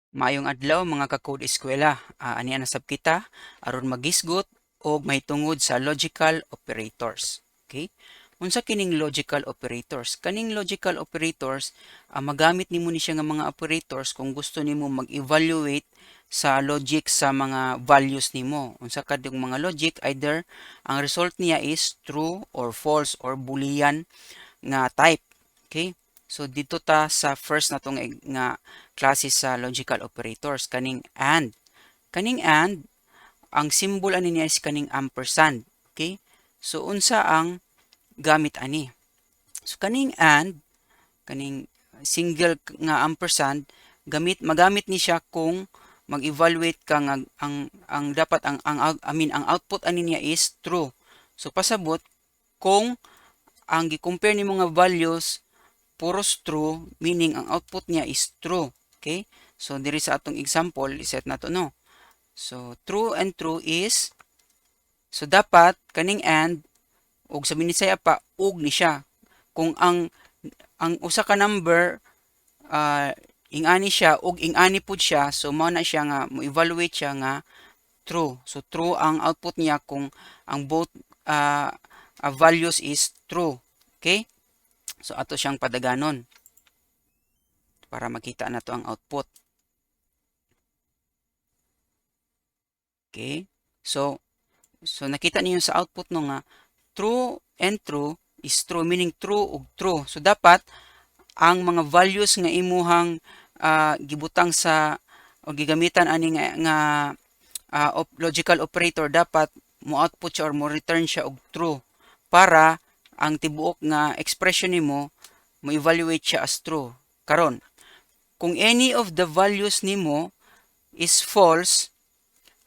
Maayong adlaw mga ka-code eskwela. Ani nasab kita aron magisgot og mahitungod sa logical operators. Okay? Unsa kining logical operators? Kaning logical operators, magamit nimo ni siya nga mga operators kung gusto nimo mag-evaluate sa logic sa mga values nimo. Unsa kadtong mga logic, either ang result niya is true or false or boolean nga type. Okay? So dito ta sa first na nga klase sa logical operators kaning and. Kaning and ang symbol ani niya is kaning ampersand. Okay? So unsa ang gamit ani? So kaning and kaning single nga ampersand magamit ni siya kung mag-evaluate ka nga ang dapat ang output ani niya is true. So pasabot kung ang gi-compare nimo nga values puros true, meaning ang output niya is true. Okay? So, diri sa atong example, iset na to, no? So, true and true is, so dapat, kaning and, ug sa minisaya pa, ug ni siya. Kung ang usa ka number, ingani siya, ug ingani pud siya, so mao na siya nga, mo-evaluate siya nga true. So, true ang output niya kung ang both values is true. Okay? So, ato siyang padaganon para makita na to ang output. Okay? So nakita niyo sa output no nga true and true is true, meaning true ug true. So dapat ang mga values nga imuhang gibutang sa o gigamitan ani nga logical operator dapat mo output siya or mo return siya og true para ang tibuok nga expression nimo mo evaluate siya as true. Karon, kung any of the values nimo is false,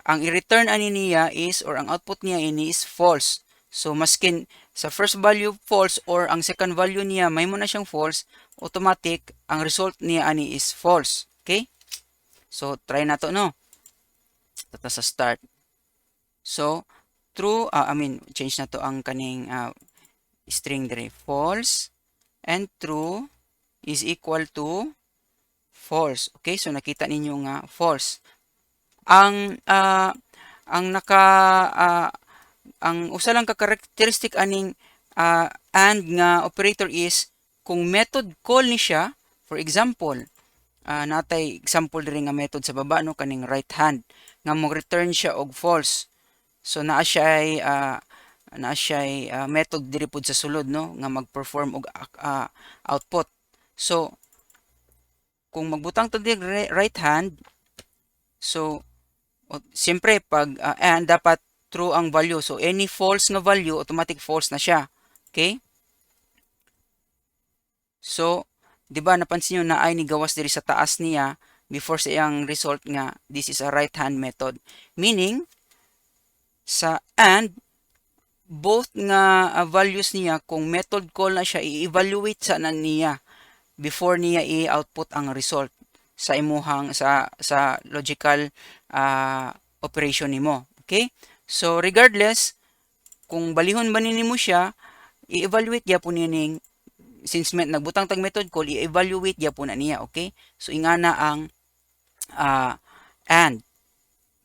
ang i-return ani niya is or ang output niya ini is false. So maskin sa first value false or ang second value niya may mo na siyang false, automatic ang result niya ani is false. Okay? So try na to, no. Tata sa start. So true, change na to ang kaning string dire. False and true is equal to false. Okay? So nakita ninyo nga false. Ang usa lang ka characteristic aning and nga operator is kung method call ni siya, for example, natay example diri nga method sa baba no kaning right hand nga mo return siya og false. So naa siya method diri pud sa sulod no nga mag-perform og output. So kung magbutang to diri right hand, so siyempre pag and dapat true ang value. So any false nga value, automatic false na siya. Okay? So, di ba napansin nyo na ay ni gawas diri sa taas niya before sa iyang result nga this is a right hand method. Meaning, sa and, both nga values niya, kung method call na siya, i-evaluate sa niya before niya i-output ang result sa imuhang sa logical operation nimo. Okay? So regardless kung balihon ba nimo siya, i-evaluate gyapon nining since nagbutang tag method call, i-evaluate gyapon na niya. Okay? So ingana ang and.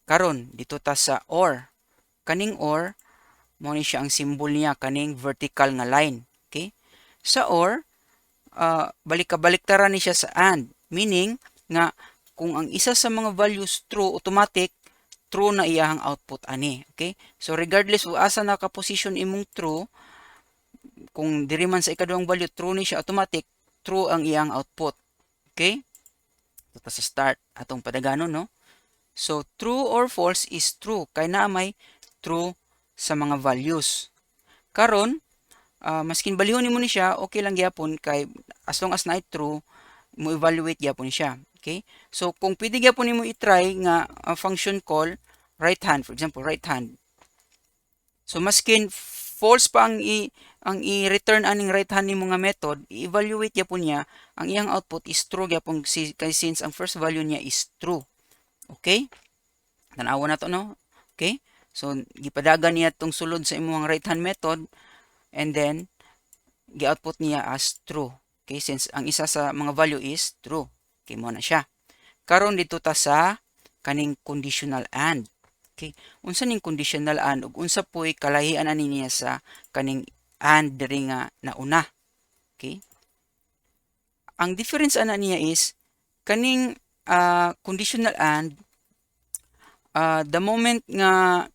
Karon dito ta sa or. Kaning or mo ni siya ang symbol niya kaning vertical nga line. Okay? Sa or balik-baliktaran ni siya sa and, meaning nga kung ang isa sa mga values true, automatic true na iyahang output ani. Okay? So regardless kung asa naka-position imong true, kung diri man sa ikaduhang value true ni siya, automatic true ang iyang output. Okay? Ito sa start atong padaganon, no? So true or false is true kay naa may true sa mga values. Karon maskin balihon nimo ni siya, okay lang gyapon kay as long as na true, mo evaluate gyapon siya. Okay? So kung pwede gyapon nimo i-try nga function call right hand, for example, right hand. So maskin false pa ang i-return aning right hand nimo nga method, i-evaluate gyapon niya ang iyang output is true gyapon kay since ang first value niya is true. Okay? Tanawa na to, no? Okay? So gipadagan niya tong sulod sa imong right hand method and then gi-output niya as true. Okay, since ang isa sa mga value is true. Okay, mo na siya. karon dito ta sa kaning conditional and. Okay, unsa ning conditional and ug unsa poy kalahian ani niya sa kaning and diri nga nauna. Okay, ang difference ana niya is kaning conditional and the moment nga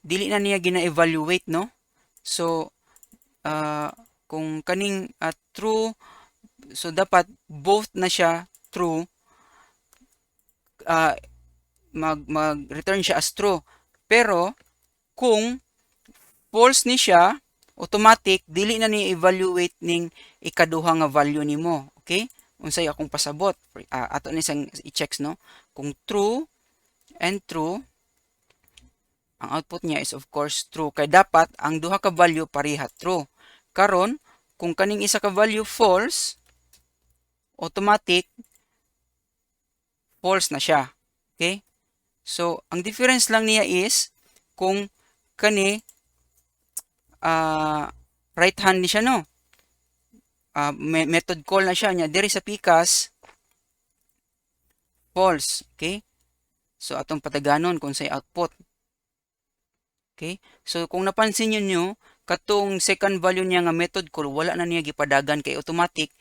dili na niya gina-evaluate, no? So kung kaning true, so dapat both na siya true, mag-return siya as true. Pero kung false ni siya, automatic dili na ni evaluate ning ikaduha nga value nimo. Okay, unsay akong pasabot, ato ni sang i-checks, no? Kung true and true, ang output niya is of course true, kay dapat ang duha ka value pareha true. Karon kung kaning isa ka value false, automatic false na siya. Okay, so ang difference lang niya is kung kani right hand ni siya, no? Method call na siya niya diri sa pikas false. Okay, so atong pataganon kung say output. Okay, so kung napansin niyo katong second value niya nga method call wala na niya gipadagan kay automatic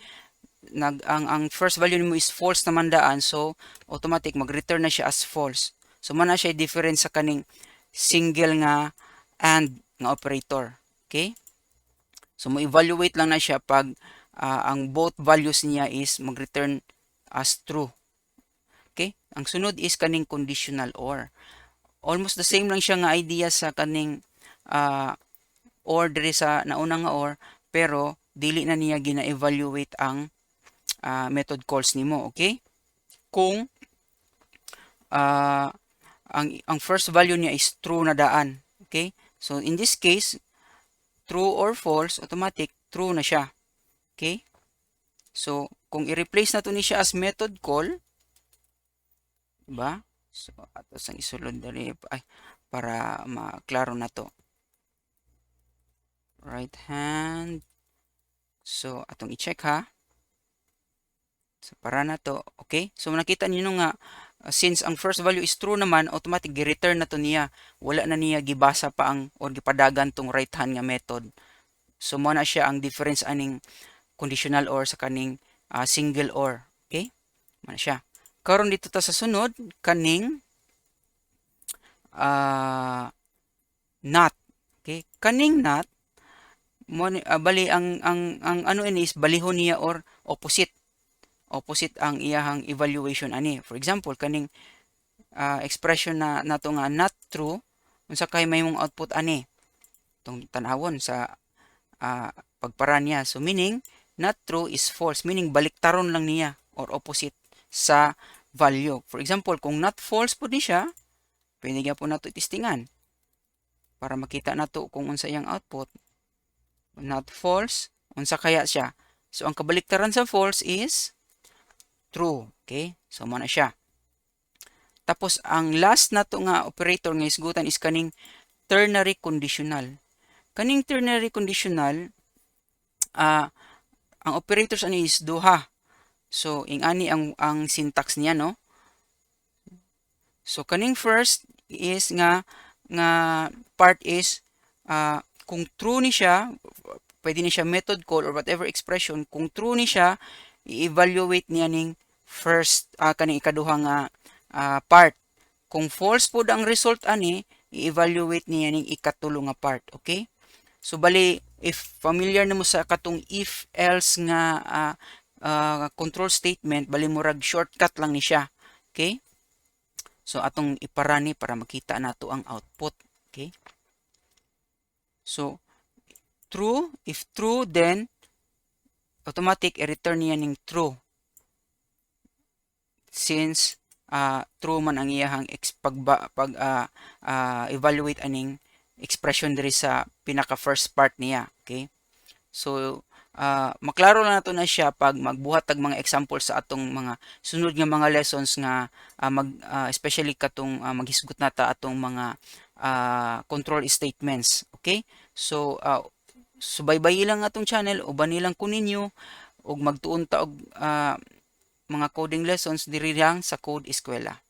ang first value nimo is false naman daan, so automatic mag-return na siya as false. So man na siya difference sa kaning single nga and nga operator. Okay, so mo evaluate lang na siya pag ang both values niya is mag-return as true. Okay, ang sunod is kaning conditional or. Almost the same lang siya nga idea sa kaning or diri sa nauna nga or, pero dili na niya gina-evaluate ang method calls nimo. Okay, kung ang first value niya is true na daan. Okay, so in this case true or false, automatic true na siya. Okay, so kung i-replace na to ni siya as method call, diba? So ato sang isulod dali para maklaro na to. Right hand, so atong i-check ha. So para na to. Okay, so nakita niyo nga since ang first value is true naman, automatic gi-return na to niya. Wala na niya gibasa pa ang or gipadagan tong right hand nga method. So mo na siya ang difference aning conditional or sa kaning single or. Okay, mo na siya. Karon dito ta sa sunod kaning not. Okay, kaning not bali ang ano ini is balihon niya or opposite ang iyahang evaluation ani. For example kaning expression na nato nga not true, unsa kay mahimong output ani tong tan-awon sa pagpara niya. So meaning not true is false, meaning baliktaron lang niya or opposite sa value. For example kung not false po ni siya, pwede nga po nato testingan para makita nato kung unsa iyang output. Not false, unsa kaya siya? So ang kabaliktaran sa false is true. Okay, so mo na siya. Tapos ang last nato nga operator nga isgutan is kaning ternary conditional. Kaning ternary conditional, ang operators ani is duha. So ingani ang syntax niya, no? So kaning first is nga part is kung true ni siya, pwede ni siya method call or whatever expression. Kung true ni siya, i-evaluate niya ning first kaning ikaduha nga part. Kung false po ang result ani, i-evaluate niya ning ikatulo nga part. Okay, so bali if familiar nimo sa katong if else nga control statement, bali murag shortcut lang ni siya. Okay, so atong iparani para makita nato ang output. Okay, so true, if true, then automatic i-return niya ning true since true man ang iyahang evaluate aning expression diri sa pinaka first part niya. Okay, so maklaro lang nato na siya pag magbuhat tag mga example sa atong mga sunod nga mga lessons nga especially katong maghisgot nata atong mga control statements. Okay, so subaybay lang atong channel, uban nilang kunin nyo ug magtuon ta og mga coding lessons diri lang sa Code Eskwela.